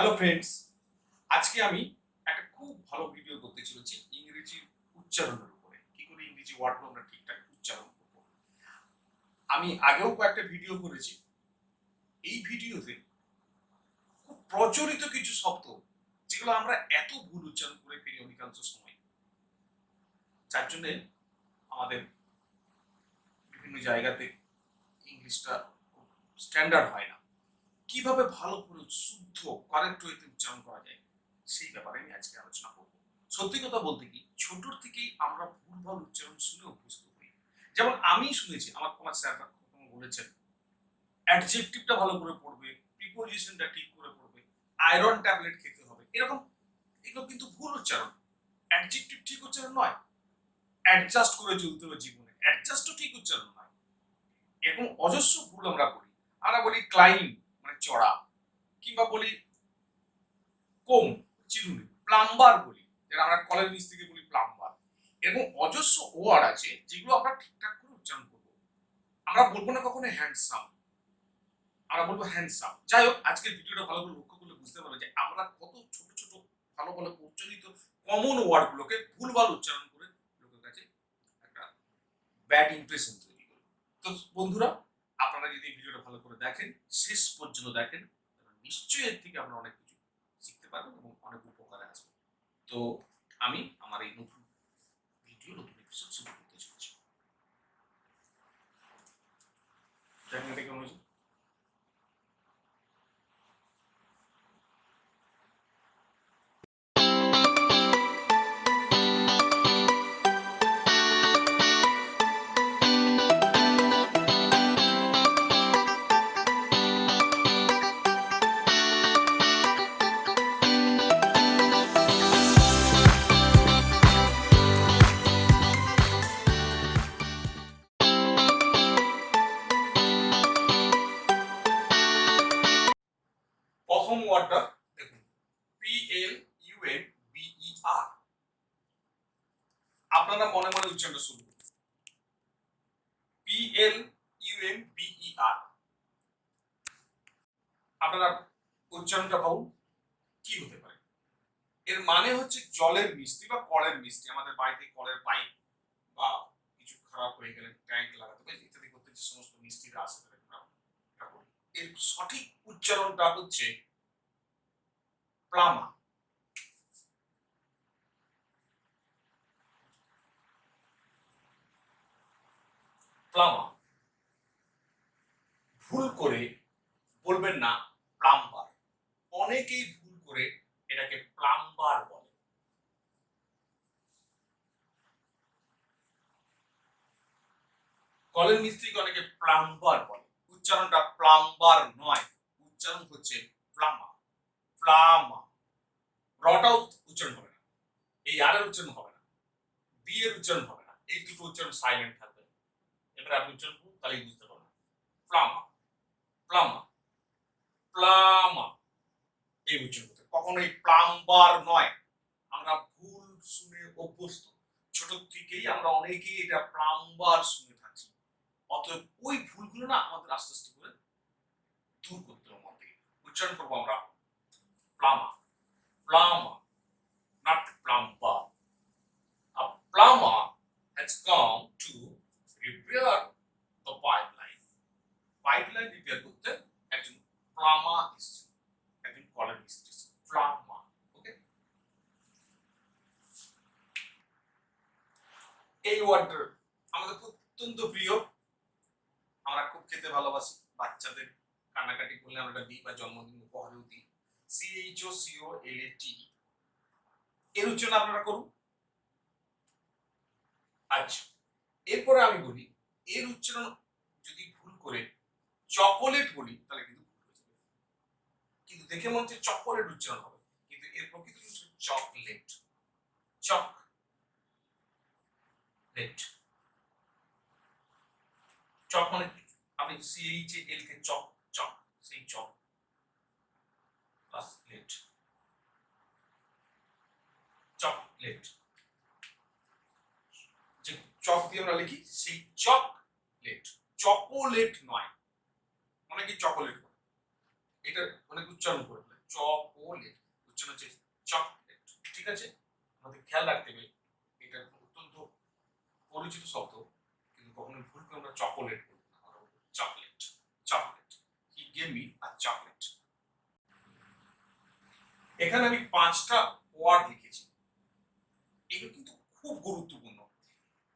Hello friends, আজকে আমি একটা খুব ভালো ভিডিও করতে চলেছি ইংরেজি উচ্চারণের উপরে। কি করে ইংরেজি ওয়ার্ডগুলো আমরা ঠিকঠাক উচ্চারণ করব। আমি আগেও কয়েকটা ভিডিও করেছি। এই ভিডিওতে খুব প্রচলিত কিছু শব্দ যেগুলো আমরা এত ভুল উচ্চারণ করে ফেলি অধিকাংশ সময়, যার জন্য আমাদের বিভিন্ন জায়গাতে ইংলিশটা খুব স্ট্যান্ডার্ড হয় না। কিভাবে ভালো করে শুদ্ধ কারেক্ট ওয়েতে উচ্চারণ করা যায় সেই ব্যাপারে আমি আজকে আলোচনা করব। সত্যি কথা বলতে কি, ছোটর থেকেই আমরা ভুলভাল উচ্চারণ শুনে অভ্যস্ত হই। যেমন আমি শুনেছি, আমার স্যাররা কখনো বলেছেন অ্যাডজেক্টিভটা ভালো করে পড়বে, প্রিপোজিশনটা ঠিক করে পড়বে, আয়রন ট্যাবলেট খেতে হবে, এরকম। এগুলো কিন্তু ভুল উচ্চারণ। অ্যাডজেক্টিভ ঠিক উচ্চারণ নয়। অ্যাডজাস্ট করে চলতে হবে জীবনে, অ্যাডজাস্টও ঠিক উচ্চারণ নয়। এরকম অজস্র ভুল আমরা বলি। আমরা বলি ক্লাইম মানে চড়া, কিংবা বলি কোম চিরুনি, প্লাম্বার বলি, যেটা আমরা কলের নিচ থেকে বলি প্লাম্বার। এরকম অজস্র ওয়ার্ড আছে যেগুলো আমরা ঠিকঠাক করে উচ্চারণ করবো। আমরা বলবো না কখনো হ্যান্ডসাম, আমরা বলবো হ্যান্ডসাম। যাই হোক, আজকের ভিডিওটা ভালো করে লক্ষ্য করলে বুঝতে পারবে যে আমরা কত ছোট ছোট ভালো ভালো উচ্চারিত কমন ওয়ার্ড গুলোকে ভুলভাল উচ্চারণ করে লোকের কাছে একটা ব্যাড ইমপ্রেশন তৈরি করি। তো বন্ধুরা, আপনারা যদি এই ভিডিওটা ভালো করে দেখেন, শেষ পর্যন্ত দেখেন, নিশ্চয়ই এর থেকে আপনারা অনেক কিছু শিখতে পারবেন এবং অনেক উপকারে আসবে। তো আমি আমার এই নতুন ভিডিও, নতুন এপিসোড শুরু করতে চলেছি। দেখেন এটা কেমন হয়েছে। প্রথম ওয়ার্ডটা দেখুন, PLUMBER। আপনারা মনে মনে উচ্চারণটা শুরু করুন, PLUMBER। আপনারা উচ্চারণটা ভাবুন কি হতে পারে। এর মানে হচ্ছে জলের মিস্ত্রি বা কলের মিস্ত্রি। আমাদের বাড়িতে কলের পাইপ বা কিছু খারাপ হয়ে গেলে ট্যাঙ্ক লাগাতে হবে ইত্যাদি করতে যে সমস্ত মিস্ত্রিরা আসে তাদের এর সঠিক উচ্চারণটা হচ্ছে প্লামা। প্লামা। ভুল করে বলবেন না প্লাম্বার। অনেকেই ভুল করে এটাকে প্লাম্বার বলে। কলের মিস্ত্রিকে অনেকে প্লাম্বার বলে। উচ্চারণটা প্লাম্বার নয়, উচ্চারণ হচ্ছে প্লামা। প্লামা। রটাও উচ্চারণ হবে না, এই আর এর উচ্চারণ হবে না, বি এর উচ্চারণ হবে না, এই দুটো উচ্চারণ সাইলেন্ট থাকবে। এবার আপনি উচ্চারণ করুন, তাহলেই বুঝতে পারবেন। প্লামা, প্লামা, প্লামা। এই উচ্চারণ করতে কখনোই প্লাম্বার নয়। আমরা ভুল শুনে অভ্যস্ত। ছোট থেকেই আমরা অনেকেই এটা প্লাম্বার শুনে থাকি। অতএব ওই ভুলগুলো না আমাদের আস্তে আস্তে করে দূর করতে হবে। মন থেকে উচ্চারণ করবো আমরা প্লামা, প্লামা, not plumber. A plumber has come to repair the pipeline. Pipeline repair করতে একজন প্লামার এসেছে, একজন কলের মিস্ত্রি, প্লামার। ওকে, এই ওয়ার্ডটা আমাদের অত্যন্ত প্রিয়। আমরা খুব খেতে ভালোবাসি। বাচ্চাদের কান্নাকাটি করলে আমরা দিই বা জন্মদিন উপহারেও দিই। CHOCOLATE। এর উচ্চারণ আপনারা করুন। আচ্ছা, এরপরে আমি বলি এর উচ্চারণ যদি ভুল করে চকোলেট বলি তাহলে কিন্তু ভুল হয়ে যাবে। কিন্তু দেখে মনে হচ্ছে চকোলেট উচ্চারণ হবে, কিন্তু এর প্রকৃত হচ্ছে চকলেট। চকলেট। চক মানে আপনি CHAL কে চক, চক, সেই চক প্লাস লেট, চকলেট। যে চক দিয়ে আমরা লিখি সেই চকলেট, চকোলেট নয়। অনেকে চকোলেট বলে, এটা অনেক উচ্চারণ করে ফেলে, চকো চকোলেট উচ্চারণ হচ্ছে চকলেট। ঠিক আছে, আমাদের খেয়াল রাখতে হবে এটা অত্যন্ত পরিচিত শব্দ, কিন্তু কখনোই ভুল করে আমরা চকোলেট বলবো না, আমরা বলবো chocolate. Chocolate, he gave me a chocolate. এখানে আমি 5টা ওয়ার্ড লিখেছি, এগুলো কিন্তু খুব গুরুত্বপূর্ণ।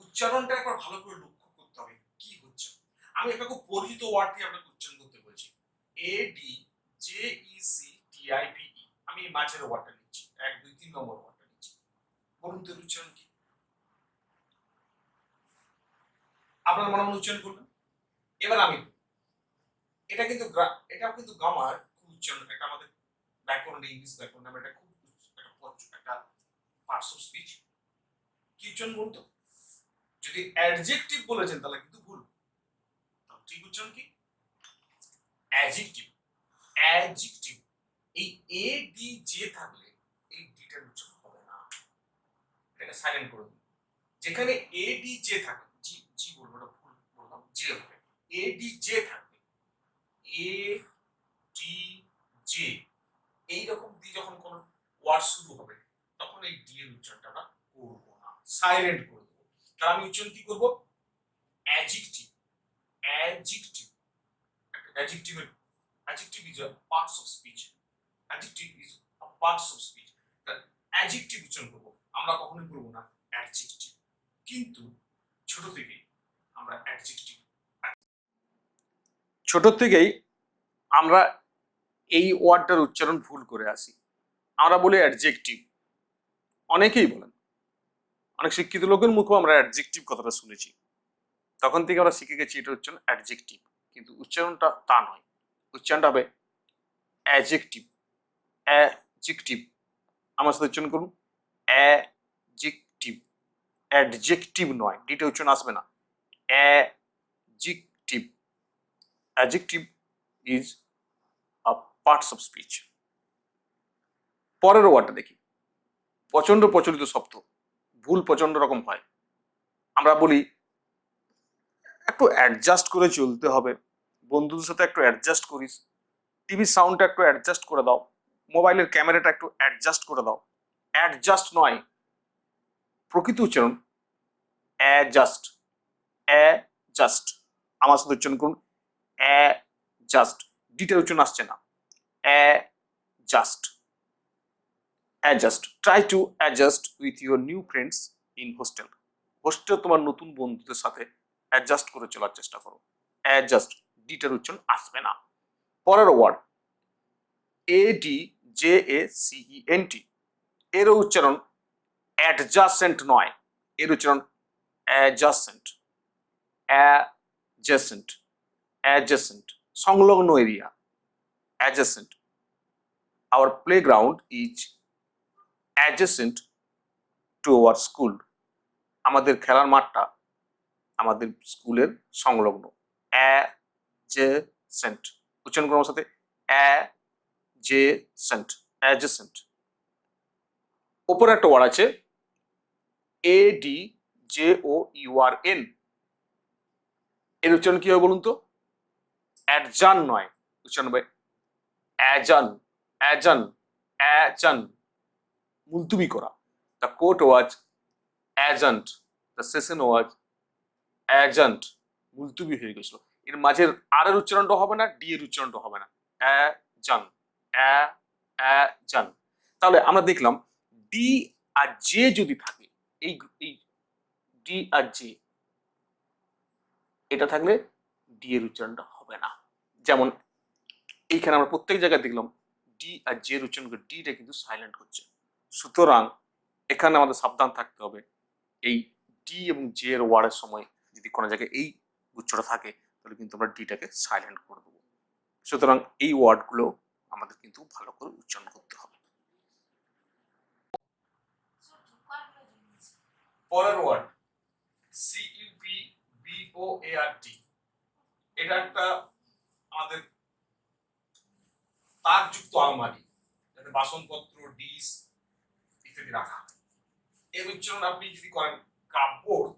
উচ্চারণটা একবার ভালো করে লক্ষ্য করতে হবে কি হচ্ছে। আমি একটা খুব পরিচিত ওয়ার্ড দিয়ে আপনাকে উচ্চারণ করতে বলছি, A D J E C T I P E. আমি মাঝের ওয়ার্ডটা নিচ্ছি, 1 2 3 নম্বর ওয়ার্ডটা নিচ্ছি। বলুন তো উচ্চারণ কি? আপনারা মনে মনে উচ্চারণ করবেন। এবার আমি, এটা কিন্তু এটাও কিন্তু গ্রামার খুব উচ্চারণ, একটা আমাদের ব্যাকরণ, ইংলিশ ব্যাকরণ নামে এটা খুব একটা পার্টস অফ স্পিচ। কি উচ্চারণ বলুন তো? যদি অ্যাডজেক্টিভ বলেছেন তাহলে কিন্তু ভুল, ঠিক উচ্চারণ কি? অ্যাডজেক্টিভ। অ্যাডজেক্টিভ, এই এ ডি জে থাকলে এই ডিটার উচ্চারণ হবে না, এটাকে সাইলেন্ট করে দিন। যেখানে এ ডি জে থাকে, জি জি বলবো, এটা ভুল বললাম, জে হবে। এ ডি জে থাকবে, এ ডি জে, এইরকম দিয়ে যখন কোন ওয়ার্ড শুরু হবে তখন এই ডি এর উচ্চারণটা আমরা করবো না, সাইলেন্ট করে দেবো। তাহলে আমি উচ্চারণ কি করবো? অ্যাডজেক্টিভ। অ্যাডজেক্টিভ, অ্যাডজেক্টিভের, adjective is a parts of speech. Adjective is a parts of speech. adjective উচ্চারণ করব, আমরা কখনোই করব না adjective। কিন্তু ছোট থেকেই আমরা এই ওয়ার্ডটার উচ্চারণ ভুল করে আসি, আমরা বলি অ্যাডজেক্টিভ। অনেকেই বলেন, অনেক শিক্ষিত লোকের মুখেও আমরা অ্যাডজেক্টিভ কথাটা শুনেছি, তখন থেকে আমরা শিখে গেছি এটা হচ্ছে অ্যাডজেক্টিভ, কিন্তু উচ্চারণটা তা নয়। উচ্চারণটা হবে অ্যাডজেক্টিভ। অ্যাডজেক্টিভ, আমার সাথে উচ্চারণ করুন, অ্যাডজেক্টিভ। অ্যাডজেক্টিভ নয়, ডিটা উচ্চারণ আসবে না, adjective. Adjective is a parts of speech. পরের ওয়ার্ডটা দেখি, প্রচন্ড প্রচলিত শব্দ, ভুল প্রচন্ড রকম হয়। আমরা বলি একটু অ্যাডজাস্ট করে চলতে হবে, বন্ধুদের সাথে একটু অ্যাডজাস্ট করিস, টিভির সাউন্ডটা একটু অ্যাডজাস্ট করে দাও, মোবাইলের ক্যামেরাটা একটু অ্যাডজাস্ট করে দাও। অ্যাডজাস্ট নয়, প্রকৃত উচ্চারণ অ্যাডজাস্ট। অ্যাডজাস্ট, আমার সাথে উচ্চারণ করুন, অ্যাডজাস্ট। ডিটার উচ্চারণ আসছে না, adjust. Adjust, try to adjust with your new friends in hostel. Hostel তোমার নতুন বন্ধুদের সাথে অ্যাডজাস্ট করে চলার চেষ্টা করো। অ্যাডজাস্ট, ডিটার উচ্চারণ আসবে না। পরের word A D J A C E N T, এর উচ্চারণ অ্যাডজাসেন্ট নয়, এর উচ্চারণ অ্যাডজাসেন্ট। অ্যাডজাসেন্ট, অ্যাডজাসেন্ট, সংলগ্ন area, adjacent. Our playground is adjacent to our school. আমাদের খেলার মাঠটা আমাদের স্কুলের সংলগ্ন। অ্যাডজেসেন্ট, উচ্চারণ করুন আমার সাথে, অ্যাডজেসেন্ট। অ্যাডজেসেন্ট। ওপরে একটা ওয়ার্ড আছে A D J O U R N, এর উচ্চারণ কি হবে বলুন তো? অ্যাডজান নয়, উচ্চারণ হবে অ্যাজান। অ্যাজান, অ্যাজান, মুলতুবি করা। The court was adjourned, the session was adjourned, মুলতুবি হয়ে গেছিল। এর মাঝের আর এর উচ্চারণটা হবে না, ডি এর উচ্চারণটা হবে না, অ্যাজান। অ্যাজান। তাহলে আমরা দেখলাম ডি আর জে যদি থাকে, এই ডি আর জে, এটা থাকলে ডি এর উচ্চারণটা হবে না। যেমন এইখানে আমরা প্রত্যেক জায়গায় দেখলাম ডি আর জে এর উচ্চারণ করে ডিটা কিন্তু সাইলেন্ট হচ্ছে। সুতরাং এখানে আমাদের সাবধান থাকতে হবে, এই ডি এবং জে এর ওয়ার্ডের সময় যদি কোনো জায়গায় এই উচ্চারণ থাকে তাহলে কিন্তু আমরা ডিটাকে সাইলেন্ট করে দেবো। সুতরাং এই ওয়ার্ডগুলো আমাদের কিন্তু ভালো করে উচ্চারণ করতে হবে। পরের ওয়ার্ড সিইউপি বিওএআরটি, এটা একটা আমাদের তারযুক্ত আলমারি, যাতে বাসনপত্র, ডিশ ইত্যাদি রাখা হয়। এর উচ্চারণ আপনি যদি করেন কাপবোর্ড,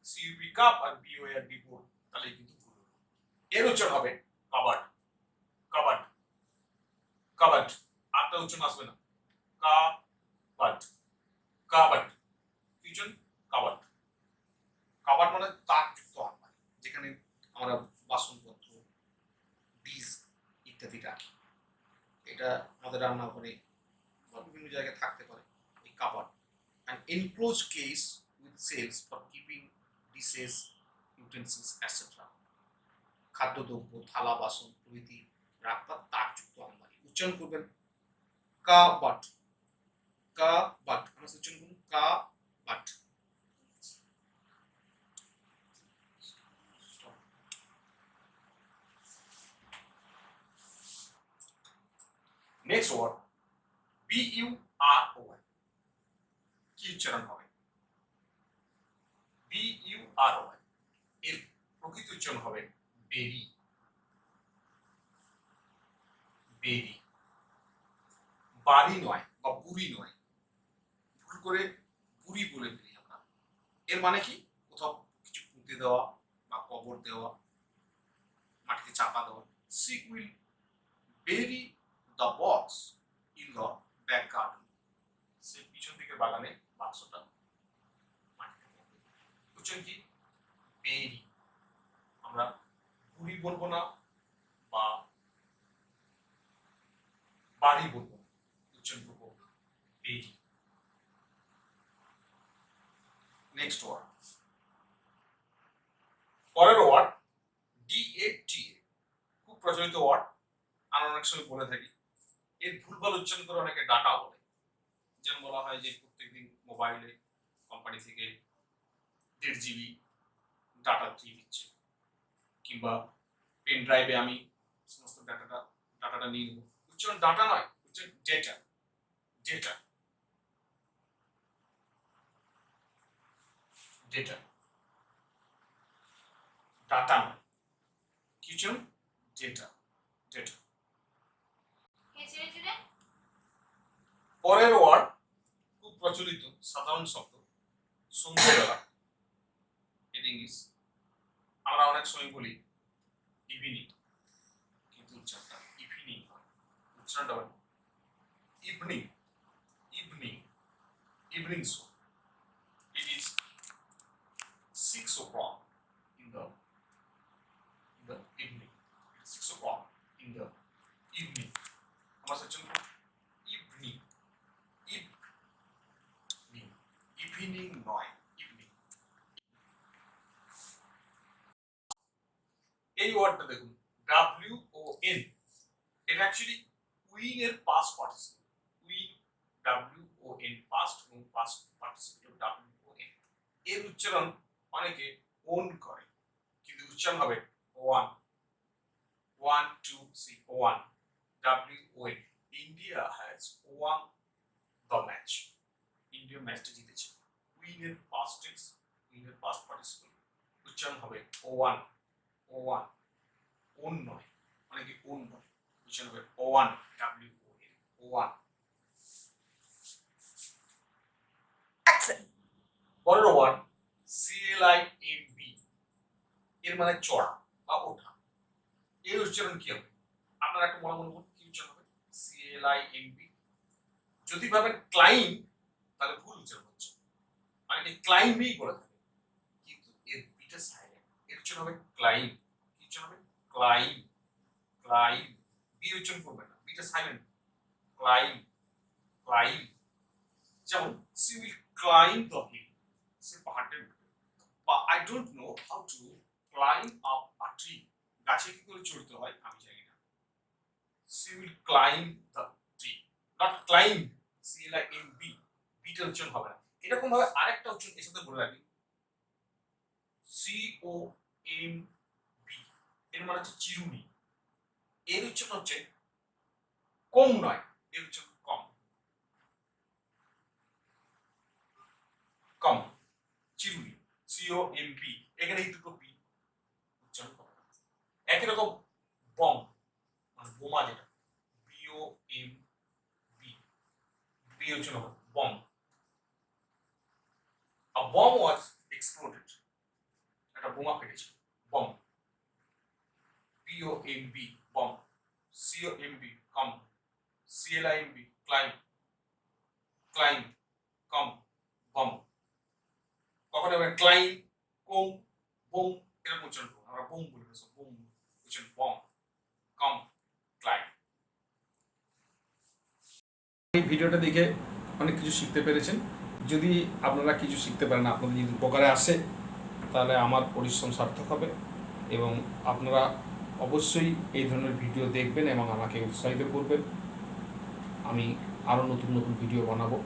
সিইউপি কাপ আর বিওএআরটি বোর্ড, তাহলে কিন্তু ভুল হবে। এর উচ্চারণ হবে কাবার্ড। Covered, covered. বাটটা উচ্চারণ আসবে না। কা বাট, কাবাট, কিচেন কাবাট। কাবাট মানে তাকযুক্ত আলমারি, যেখানে আমরা বাসনপত্র, ডিশ ইত্যাদি রাখি। এটা আমাদের রান্নাঘরে বা বিভিন্ন জায়গায় থাকতে পারে এই কাবাট। An enclosed case with cells for keeping dishes, utensils, etc. খাদ্যদ্রব্য, থালা বাসন প্রভৃতি রাখবার তাকযুক্ত আলমারি। উচ্চারণ করবেন কাবাট, কাবাট। আমরা উচ্চারণ করুন কাবাট। Next word BUROY। কি উচ্চারণ হবে? BUROY এর প্রকৃত উচ্চারণ হবে বেরি, বেরি। বাড়ি নয় বা বুড়ি নয়, ভুল করে বুড়ি বলে ফেলি আমরা। এর মানে কি? কোথাও কিছু পুঁতে দেওয়া বা কবর দেওয়া, মাটিতে চাপা দেওয়া। She will bury the box in the back garden। সে পিছন দিকের বাগানে বাক্সটা মাটিতে পড়বে। উচ্চারণ কি? বেরি। আমরা বুড়ি বলবো না বা বাড়ি বলবো না, উচ্চারণ করবো বেরি। নেক্সট ওয়ার্ড, পরের ওয়ার্ড DATA। খুব প্রচলিত ওয়ার্ড, আমরা অনেক সময় বলে থাকি। এর ভুলভাল উচ্চারণ করে অনেকে ডাটা বলে। যেমন বলা হয় যে প্রত্যেকদিন মোবাইলে কোম্পানি থেকে 1.5 GB ডাটা দিয়ে দিচ্ছে, কিংবা পেন ড্রাইভে আমি সমস্ত ডাটাটা নিয়ে নেব। উচ্চারণ ডাটা নয়, উচ্চারণ ডেটা, ডেটা, ডেটা, ডাটা নয়। কি উচ্চারণ? Data, data. পরের ওয়ার্ড খুব প্রচলিত সাধারণ শব্দ সন্ধ্যাবেলা। এর ইংলিশ আমরা অনেক সময় বলি ইভিনিং, কিন্তু উচ্চারণটা ইভিনিং হয়। উচ্চারণটা হয় evening, evening, evening show. It is 6 o'clock in the evening. It's 6 o'clock in the evening. আমরা সেকশন ইভিনিং, ইভিনিং, ইভিনিং নয়, ইভিনিং। এই ওয়ার্ডটা দেখুন WON। এটা অ্যাকচুয়ালি উইন এর past participle. Win, WON past এবং পাস্ট পার্টিসিপল WON। এর উচ্চারণ অনেকে ওন করে, কিন্তু উচ্চারণ হবে one. 1 2 3 1, WON। India has one the match. India ম্যাচটা জিতেছে। উইন এর পাস্ট টেন্স, উইন এর পাস্ট পার্টিসিপল, উচ্চারণ হবে ওয়ান, ওয়ান। ওন নয়, অনেকে ওন বলে, উচ্চারণ হবে ওয়ান, WON, ওয়ান। পরের ওয়ার্ড CLIMB। এর মানে চড়া বা ওঠা। এর উচ্চারণ কি হবে? আপনারা একটু মনে মনে কি উচ্চারণ হবে? CLIMB। যদি ভাবেন ক্লাইম, তাহলে ভুল উচ্চারণ হচ্ছে, মানে এই ক্লাইমই বলে থাকে, কিন্তু এর বিটা সাইলেন্ট। এর উচ্চারণ হবে ক্লাইম। কি উচ্চারণ হবে? Claim, claim. বি উচ্চারণ করবেন না, বিটা সাইলেন্ট। Claim, claim. যেমন she will climb the hill। সে পাহাড়টা উঠবে। বা I don't know how to climb up a tree। গাছে কি করে চড়তে হয় আমি জানি না। She will climb the tree, not climb। CLIMB, beta উচ্চারণ হবে না। এরকম ভাবে আরেকটা উচ্চারণ এর সাথে বলে রাখি, COMB। এর মানে হচ্ছে চিরুনি। এর উচ্চারণ হচ্ছে কম নয়, এর উচ্চারণ কম, কম। চিরুনি, COMB। এখানে এই দুটো বি উচ্চারণ করা। একই রকম বম, মানে বোমা, যেটা BOMB, বি উচ্চারণ হবে bomb. A bomb was exploded। একটা বোমা ফেটেছে, বম। BOMB, bomb. COMB, কম। CLIMB, ক্লাইম্ব, ক্লাইম্ব, কম, বম। কখনো আমরা ক্লাইম্ব, কোম, বোম এরকম উচ্চারণ করবো, আমরা বোম বলি না, বোম উচ্চারণ বম, কম, ক্লাইম্ব। এই ভিডিওটা দেখে অনেক কিছু শিখতে পেরেছেন। যদি আপনারা কিছু শিখতে পারেন, আপনাদের যদি উপকারে আসে, তাহলে আমার পরিশ্রম সার্থক হবে এবং আপনারা অবশ্যই এই ধরনের ভিডিও দেখবেন এবং আমাকে উৎসাহিত করবেন। আমি আরও নতুন নতুন ভিডিও বানাবো।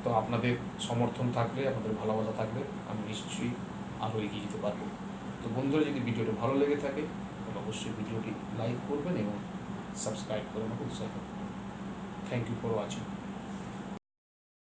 তো আপনাদের সমর্থন থাকলে, আপনাদের ভালোবাসা থাকলে আমি নিশ্চয়ই আরও এগিয়ে যেতে পারবো। তো বন্ধুরা, যদি ভিডিওটি ভালো লেগে থাকে তাহলে অবশ্যই ভিডিওটি লাইক করবেন এবং সাবস্ক্রাইব করে আমাকে উৎসাহিত করবেন। Thank you for watching.